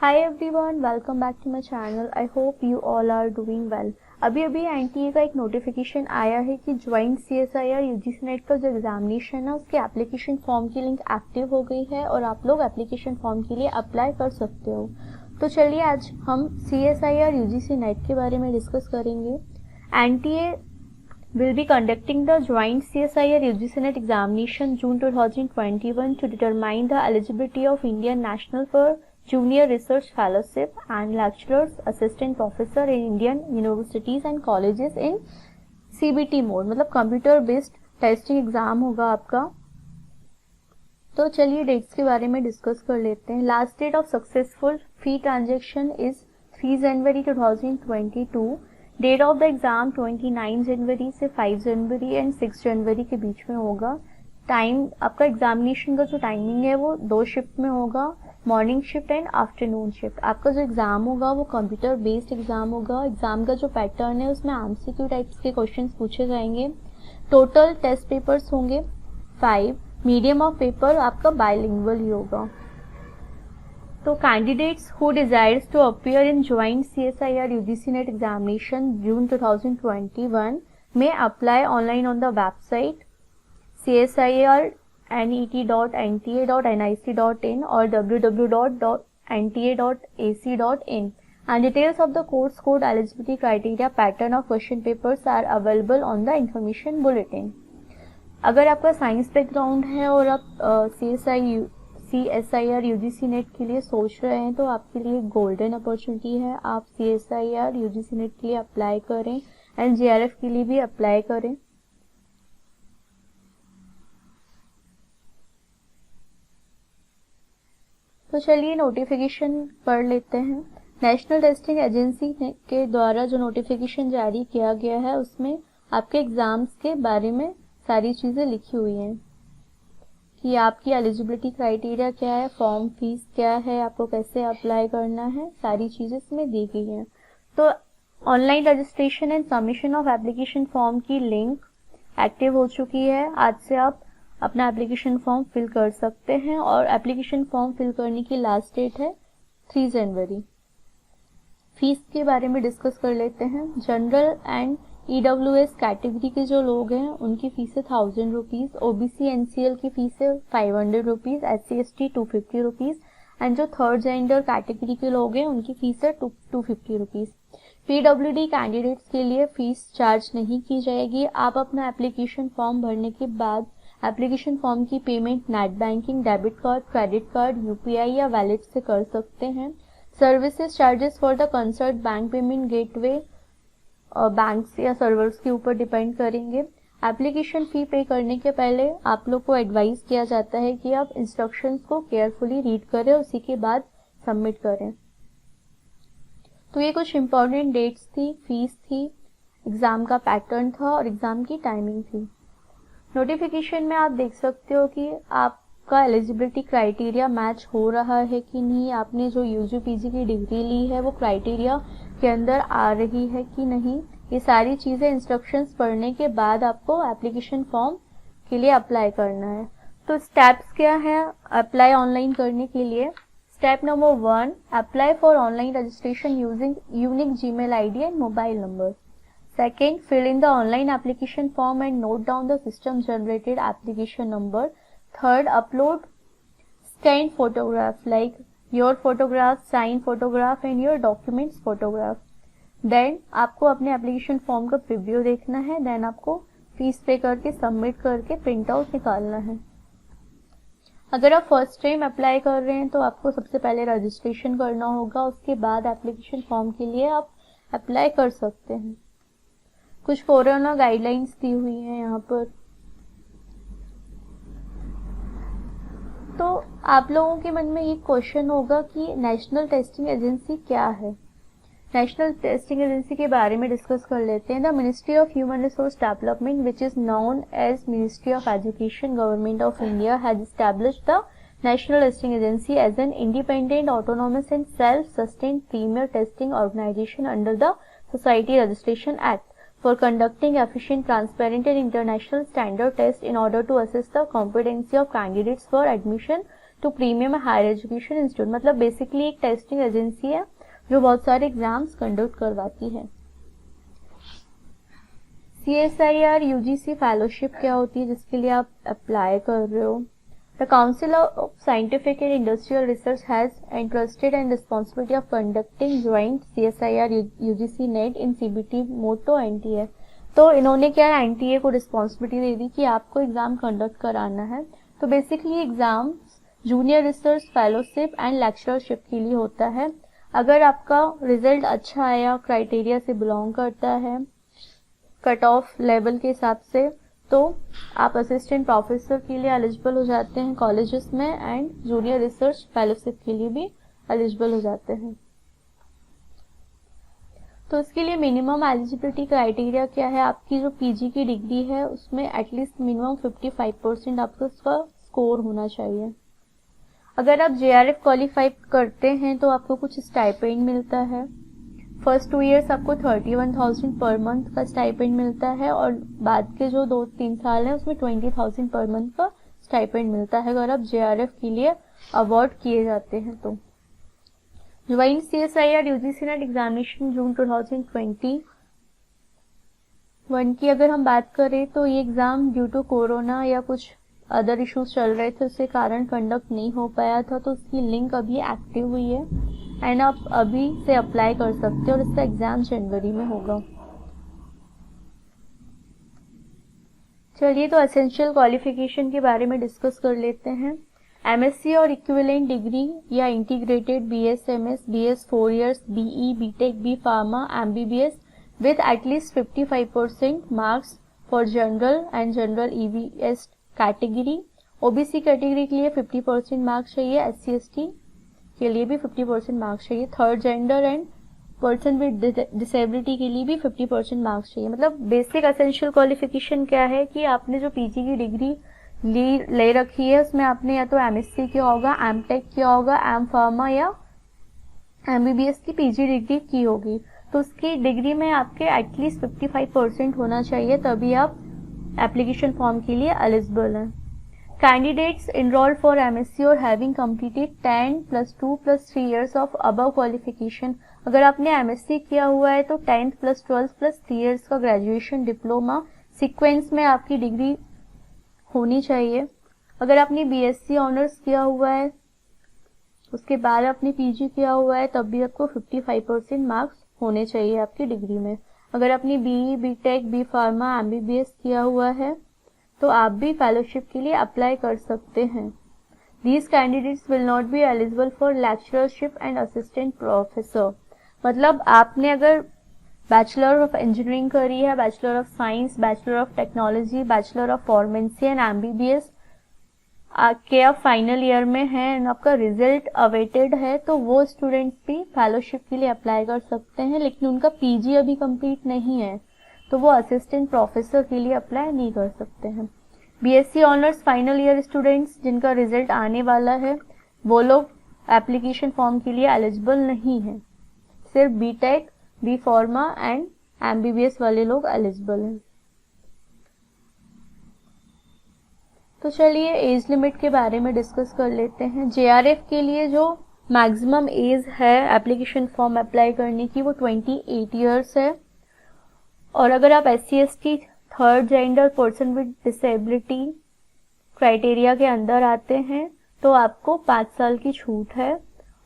Hi everyone, welcome back to my channel. I hope you all are doing well. अभी NTA का एक notification आया है कि ज्वाइंट सीएसआईआर यूजीसी नेट का जो एग्जामिनेशन है उसके एप्लीकेशन फॉर्म की लिंक एक्टिव हो गई है और आप लोग एप्लीकेशन फॉर्म के लिए अप्लाई कर सकते हो। तो चलिए आज हम सीएसआईआर यूजीसी नेट के बारे में डिस्कस करेंगे। NTA will be conducting the joint CSIR UGC NET examination June 2021 to determine the eligibility of Indian national for junior research fellowship and lecturers, assistant professor in Indian universities and colleges in CBT mode, मतलब computer based testing exam होगा आपका। तो चलिए dates के बारे में discuss कर लेते हैं। Last date of successful fee transaction is 3 January 2022। Date of the exam 29 जनवरी से 5 जनवरी एंड 6 जनवरी के बीच में होगा। टाइम आपका एग्जामिनेशन का जो टाइमिंग है वो 2 शिफ्ट में होगा, morning shift and afternoon shift. आपका जो एग्जाम होगा वो कंप्यूटर बेस्ड एग्जाम होगा। एग्जाम का जो पैटर्न है उसमें एमसीक्यू टाइप्स के क्वेश्चंस पूछे जाएंगे। टोटल टेस्ट पेपर्स होंगे 5। मीडियम ऑफ पेपर आपका बायलिंगुअल ही होगा। तो candidates who desires to appear in joint CSIR UGC NET examination June 2021 may apply online on the website csirnet.nta.nic.in or www.nta.ac.in, and details of the course code, eligibility criteria, pattern of question papers are available on the information bulletin. अगर आपका science background है और आप CSIR UGC net के लिए सोच रहे हैं तो आपके लिए गोल्डन अपॉर्चुनिटी है। आप CSIR UGC नेट के लिए अप्लाई करें एंड JRF के लिए भी अप्लाई करें। तो चलिए नोटिफिकेशन पढ़ लेते हैं। नेशनल टेस्टिंग एजेंसी के द्वारा जो नोटिफिकेशन जारी किया गया है उसमें आपके एग्जाम्स के बारे में सारी चीज़ें लिखी हुई हैं कि आपकी एलिजिबिलिटी क्राइटेरिया क्या है, फॉर्म फीस क्या है, आपको कैसे अप्लाई करना है, सारी चीज़ें इसमें दी गई हैं। तो online registration and submission of application form की लिंक एक्टिव हो चुकी है। आज से आप अपना एप्लीकेशन फॉर्म फिल कर सकते हैं और एप्लीकेशन फॉर्म फिल करने की लास्ट डेट है 3 जनवरी। फीस के बारे में डिस्कस कर लेते हैं। जनरल एंड EWS कैटेगरी के जो लोग हैं उनकी फीस है 1000 रुपीज़, OBC NCL की फीस है 500 rupees, SC ST 250 rupees and जो थर्ड जेंडर कैटेगरी के लोग हैं उनकी फीस है 250 रुपीज़। PWD कैंडिडेट्स के लिए फीस चार्ज नहीं की जाएगी। आप अपना एप्लीकेशन फॉर्म भरने के बाद एप्लीकेशन फॉर्म की payment net banking, debit card, credit card, UPI या वैलेट से कर सकते हैं। Services charges for the concert bank payment gateway banks या सर्वर्स के ऊपर डिपेंड करेंगे। एप्लीकेशन फ़ी पे करने के पहले आप लोग को एडवाइस किया जाता है कि आप इंस्ट्रक्शंस को केयरफुली रीड करें, उसी के बाद सबमिट करें। तो ये कुछ इम्पोर्टेंट डेट्स थी, फीस थी, एग्ज़ाम का पैटर्न था और एग्ज़ाम की टाइमिंग थी। नोटिफिकेशन में आप देख सकते हो कि आपका एलिजिबिलिटी क्राइटेरिया मैच हो रहा है कि नहीं, आपने जो UG PG की डिग्री ली है वो क्राइटेरिया के अंदर आ रही है कि नहीं। ये सारी चीज़ें इंस्ट्रक्शंस पढ़ने के बाद आपको एप्लीकेशन फॉर्म के लिए अप्लाई करना है। तो स्टेप्स क्या है अप्लाई ऑनलाइन करने के लिए? Step number 1, apply for online registration using unique Gmail ID and mobile number. Second, fill in the online application form and note down the system generated application number. Third, upload scanned photograph like your photograph, signed photograph and your documents photograph. Then आपको अपने application form का preview देखना है। Then आपको fees पे करके submit करके print out निकालना है। अगर आप फर्स्ट टाइम अप्लाई कर रहे हैं तो आपको सबसे पहले रजिस्ट्रेशन करना होगा, उसके बाद एप्लीकेशन फॉर्म के लिए आप अप्लाई कर सकते हैं। कुछ कोरोना गाइडलाइंस दी हुई हैं यहाँ पर। तो आप लोगों के मन में ये क्वेश्चन होगा कि नेशनल टेस्टिंग एजेंसी क्या है। नेशनल टेस्टिंग एजेंसी के बारे में डिस्कस कर लेते हैं। The ministry of human resource development which is known as ministry of education government of India has established the national testing agency as an independent autonomous and self sustained premier testing organisation under the society registration act for conducting efficient, transparent and international standard tests in order to assess the competency of candidates for admission to premium higher education institute, मतलब basically एक testing agency है जो बहुत सारे exams conduct करवाती है। CSIR UGC fellowship क्या होती है जिसके लिए आप अप्लाई कर रहे हो? The council of scientific and industrial research has entrusted and responsibility of conducting joint CSIR UGC NET in CBT motto NTA। तो इन्होंने क्या है, NTA को रिस्पॉन्सिबिलिटी दे दी कि आपको एग्जाम कंडक्ट कराना है। तो basically exam junior research fellowship and lectureship के लिए होता है। अगर आपका रिजल्ट अच्छा आया, क्राइटेरिया से बिलोंग करता है, कट ऑफ लेवल के हिसाब से, तो आप असिस्टेंट प्रोफेसर के लिए एलिजिबल हो जाते हैं कॉलेजेस में, एंड जूनियर रिसर्च फेलोशिप के लिए भी एलिजिबल हो जाते हैं। तो इसके लिए मिनिमम एलिजिबिलिटी क्राइटेरिया क्या है? आपकी जो पीजी की डिग्री है उसमें एटलीस्ट मिनिमम 55% आपका उसका स्कोर होना चाहिए। अगर आप JRF क्वालिफाई करते हैं तो आपको कुछ स्टाइपेंड मिलता है। फर्स्ट 2 इयर्स आपको 31,000 पर मंथ का स्टाइपेंड मिलता है, और बाद के जो 2-3 साल हैं उसमें 20,000 पर मंथ का स्टाइपेंड मिलता है अगर आप JRF के लिए अवार्ड किए जाते हैं तो। Join CSIR UGC NET examination June 2021 की अगर हम बात करें तो ये एग्जाम ड्यू टू कोरोना या कुछ अदर इश्यूज चल रहे थे उसके कारण कंडक्ट नहीं हो पाया था, तो उसकी लिंक अभी एक्टिव हुई है एंड आप अभी से अप्लाई कर सकते हो, और इसका एग्जाम जनवरी में होगा। चलिए तो एसेंशियल क्वालिफिकेशन के बारे में डिस्कस कर लेते हैं। MSc और इक्विवेलेंट डिग्री या integrated BS MS BS 4 years BE BTech B Pharma MBBS with at least 55% marks for general and general EVS category. OBC category के लिए 50% मार्क्स चाहिए, SC ST के लिए भी 50% मार्क्स चाहिए, third gender and person with disability के लिए भी 50% मार्क्स चाहिए। मतलब बेसिक एसेंशियल क्वालिफिकेशन क्या है कि आपने जो पीजी की डिग्री ले रखी है उसमें आपने या तो MSc किया होगा, MTech किया होगा, M Pharma या MBBS की पीजी डिग्री की होगी, तो उसकी डिग्री में आपके एटलीस्ट 55% होना चाहिए, तभी आप एप्लीकेशन फॉर्म के लिए एलिजिबल हैं। Candidates enrolled for MSc or having completed 10 + 2 + 3 years of above qualification। अगर आपने MSc किया हुआ है तो 10th + 12th + 3 years का ग्रेजुएशन डिप्लोमा सीक्वेंस में आपकी डिग्री होनी चाहिए। अगर आपने BSc ऑनर्स किया हुआ है उसके बाद आपने PG किया हुआ है तब भी आपको 55% मार्क्स होने चाहिए आपकी डिग्री में। अगर आपने BE BTech B Pharma MBBS किया हुआ है तो आप भी फेलोशिप के लिए अप्लाई कर सकते हैं। These candidates will not be eligible for lecturership and assistant professor। मतलब आपने अगर बैचलर ऑफ इंजीनियरिंग करी है, bachelor of science, bachelor of technology, bachelor of pharmacy and MBBS के आप फाइनल ईयर में हैं एंड आपका रिजल्ट अवेटेड है, तो वो स्टूडेंट्स भी फेलोशिप के लिए अप्लाई कर सकते हैं, लेकिन उनका PG अभी कंप्लीट नहीं है तो वो असिस्टेंट प्रोफेसर के लिए अप्लाई नहीं कर सकते हैं। BSc honours final year students जिनका रिजल्ट आने वाला है वो लोग एप्लीकेशन फॉर्म के लिए एलिजिबल नहीं है, सिर्फ BTech B Pharma and MBBS वाले लोग एलिजिबल हैं। तो चलिए एज लिमिट के बारे में डिस्कस कर लेते हैं। JRF के लिए जो मैक्सिमम एज है एप्लीकेशन फॉर्म अप्लाई करने की वो 28 ईयर्स है, और अगर आप SC ST third gender person with disability criteria के अंदर आते हैं तो आपको 5 साल की छूट है।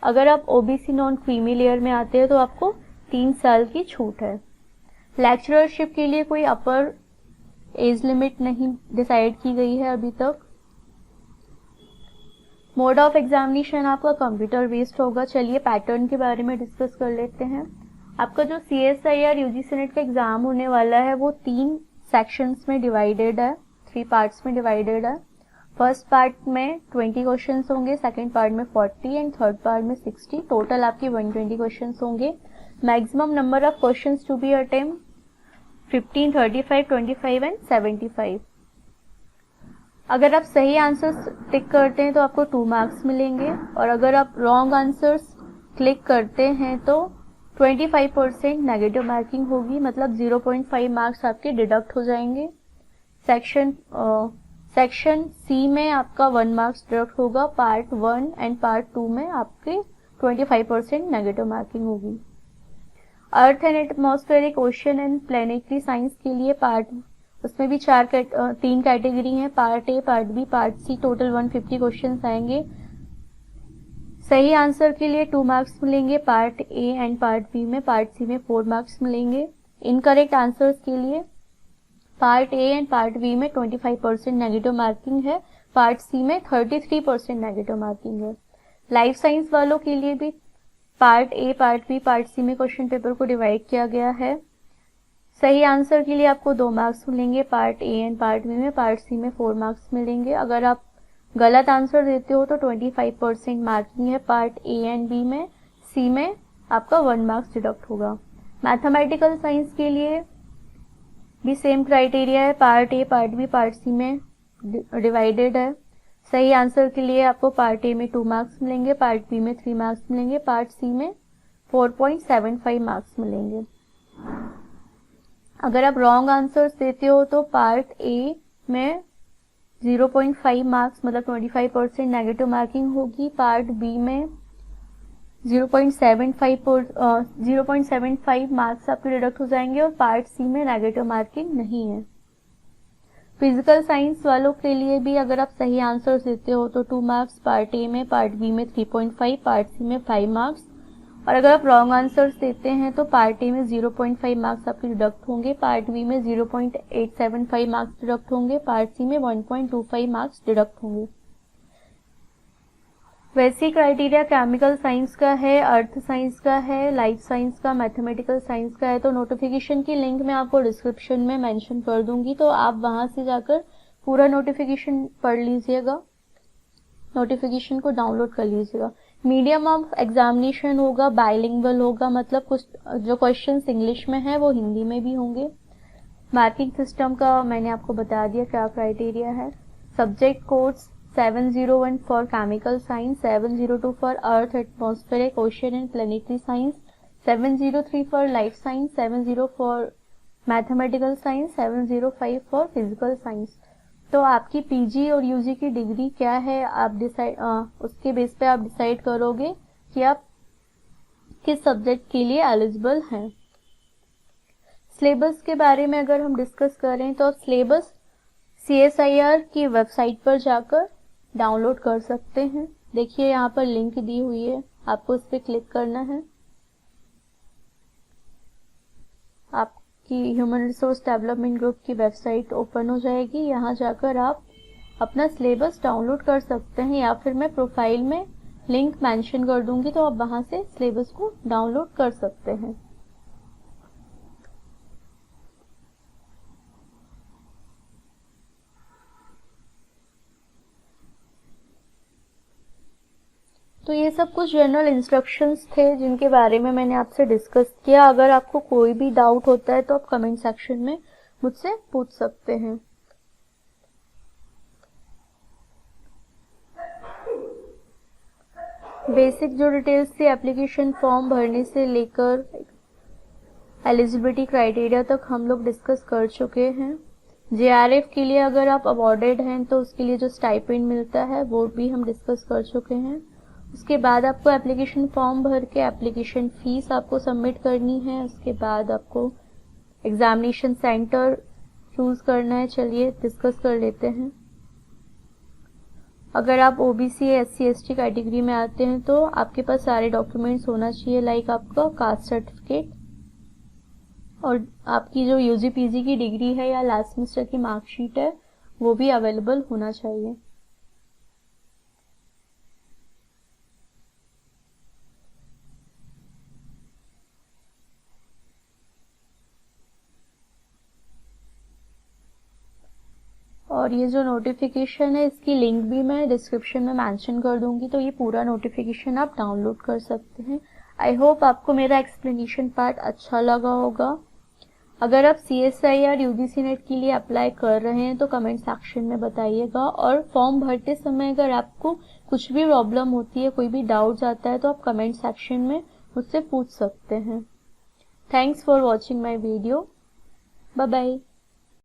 अगर आप OBC नॉन क्रीमी लेयर में आते हैं तो आपको 3 साल की छूट है। लेक्चररशिप के लिए कोई अपर एज लिमिट नहीं डिसाइड की गई है अभी तक। मोड ऑफ एग्जामिनेशन आपका कंप्यूटर बेस्ड होगा। चलिए पैटर्न के बारे में डिस्कस कर लेते हैं। आपका जो CSIR UGC नेट का एग्जाम होने वाला है वो 3 सेक्शंस में डिवाइडेड है, 3 पार्ट्स में डिवाइडेड है। फर्स्ट पार्ट में 20 क्वेश्चंस होंगे, सेकंड पार्ट में 40 एंड थर्ड पार्ट में 60। टोटल आपके 120 क्वेश्चंस होंगे। Maximum number of questions to be attempt 15, 35, 25 and 75। अगर आप सही आंसर्स टिक करते हैं तो आपको 2 मार्क्स मिलेंगे, और अगर आप रॉन्ग आंसर्स क्लिक करते हैं तो 25% नेगेटिव मार्किंग होगी, मतलब 0.5 मार्क्स आपके डिडक्ट हो जाएंगे। सेक्शन सी में आपका 1 मार्क्स डिडक्ट होगा, पार्ट 1 एंड पार्ट 2 में आपके 25% नेगेटिव मार्किंग होगी। Earth and atmospheric ocean and planetary science के लिए उसमें भी 3 कैटेगरी हैं, part A, part B, part C. Total 150 question आएंगे। सही आंसर के लिए 2 मार्क्स मिलेंगे part A and part B में, पार्ट सी में 4 मार्क्स मिलेंगे। इनकरेक्ट आंसर्स के लिए part A and part B में 25% नेगेटिव मार्किंग है, पार्ट सी में 33% नेगेटिव मार्किंग है। लाइफ साइंस वालों के लिए भी part A, part B, part C में क्वेश्चन पेपर को डिवाइड किया गया है। सही आंसर के लिए आपको 2 मार्क्स मिलेंगे part A and part B में, पार्ट सी में 4 मार्क्स मिलेंगे। अगर आप गलत आंसर देते हो तो 25% मार्किंग है पार्ट ए एंड बी में, सी में आपका 1 मार्क्स डिडक्ट होगा। मैथमेटिकल साइंस के लिए भी सेम क्राइटेरिया है, part A, part B, part C में डिवाइडेड है। सही आंसर के लिए आपको पार्ट ए में 2 मार्क्स मिलेंगे, पार्ट बी में 3 मार्क्स मिलेंगे, पार्ट सी में 4.75 मार्क्स मिलेंगे। अगर आप रॉन्ग आंसर्स देते हो तो पार्ट ए में 0.5 मार्क्स मतलब 25% नेगेटिव मार्किंग होगी, पार्ट बी में 0.75 मार्क्स आपके डिडक्ट हो जाएंगे और पार्ट सी में नेगेटिव मार्किंग नहीं है। फिजिकल साइंस वालों के लिए भी अगर आप सही आंसर देते हो तो 2 मार्क्स पार्ट ए में, पार्ट बी में 3.5, पार्ट सी में 5 मार्क्स। और अगर आप रॉन्ग आंसर्स देते हैं तो पार्ट ए में 0.5 मार्क्स आपके डिडक्ट होंगे, पार्ट बी में 0.875 मार्क्स डिडक्ट होंगे, पार्ट सी में 1.25 मार्क्स डिडक्ट होंगे। वैसी क्राइटेरिया केमिकल साइंस का है, अर्थ साइंस का है, लाइफ साइंस का, मैथमेटिकल साइंस का है। तो नोटिफिकेशन की लिंक मैं आपको डिस्क्रिप्शन में मेंशन कर दूंगी, तो आप वहां से जाकर पूरा नोटिफिकेशन पढ़ लीजिएगा, नोटिफिकेशन को डाउनलोड कर लीजिएगा। मीडियम ऑफ एग्जामिनेशन होगा बाइलिंगुअल होगा, मतलब कुछ जो क्वेश्चंस इंग्लिश में है वो हिंदी में भी होंगे। मार्किंग सिस्टम का मैंने आपको बता दिया क्या क्राइटेरिया है। Subject codes 701 for chemical science, 702 for earth, atmospheric, ocean and planetary science, 703 for life science, 70 for mathematical science, 705 for physical science. तो आपकी पीजी और यूजी की डिग्री क्या है आप उसके बेस पे आप डिसाइड करोगे कि आप किस सब्जेक्ट के लिए एलिजिबल हैं। सिलेबस के बारे में अगर हम डिस्कस करें तो सिलेबस CSIR की वेबसाइट पर जाकर डाउनलोड कर सकते हैं। देखिए यहाँ पर लिंक दी हुई है, आपको इस पर क्लिक करना है। आपकी ह्यूमन रिसोर्स डेवलपमेंट ग्रुप की वेबसाइट ओपन हो जाएगी। यहाँ जाकर आप अपना सिलेबस डाउनलोड कर सकते हैं, या फिर मैं प्रोफाइल में लिंक मेंशन कर दूंगी तो आप वहां से सिलेबस को डाउनलोड कर सकते हैं। तो ये सब कुछ जनरल इंस्ट्रक्शंस थे जिनके बारे में मैंने आपसे डिस्कस किया। अगर आपको कोई भी डाउट होता है तो आप कमेंट सेक्शन में मुझसे पूछ सकते हैं। बेसिक जो डिटेल्स थी एप्लीकेशन फॉर्म भरने से लेकर एलिजिबिलिटी क्राइटेरिया तक हम लोग डिस्कस कर चुके हैं। JRF के लिए अगर आप अवॉर्डेड हैं तो उसके लिए जो स्टाइपेंड मिलता है वो भी हम डिस्कस कर चुके हैं। उसके बाद आपको एप्लीकेशन फॉर्म भर के एप्लीकेशन फीस आपको सबमिट करनी है। उसके बाद आपको एग्जामिनेशन सेंटर चूज करना है। चलिए डिस्कस कर लेते हैं। अगर आप OBC या SC ST कैटेगरी में आते हैं तो आपके पास सारे डॉक्यूमेंट्स होना चाहिए, लाइक आपका कास्ट सर्टिफिकेट और आपकी जो UG PG की डिग्री है या लास्ट सेमेस्टर की मार्कशीट है वो भी अवेलेबल होना चाहिए। और ये जो नोटिफिकेशन है इसकी लिंक भी मैं डिस्क्रिप्शन में मेंशन कर दूंगी, तो ये पूरा नोटिफिकेशन आप डाउनलोड कर सकते हैं। आई होप आपको मेरा एक्सप्लेनेशन पार्ट अच्छा लगा होगा। अगर आप CSIR UGC नेट के लिए अप्लाई कर रहे हैं तो कमेंट सेक्शन में बताइएगा, और फॉर्म भरते समय अगर आपको कुछ भी प्रॉब्लम होती है, कोई भी डाउट आता है तो आप कमेंट सेक्शन में मुझसे पूछ सकते हैं। Thanks for watching my video. Bye bye.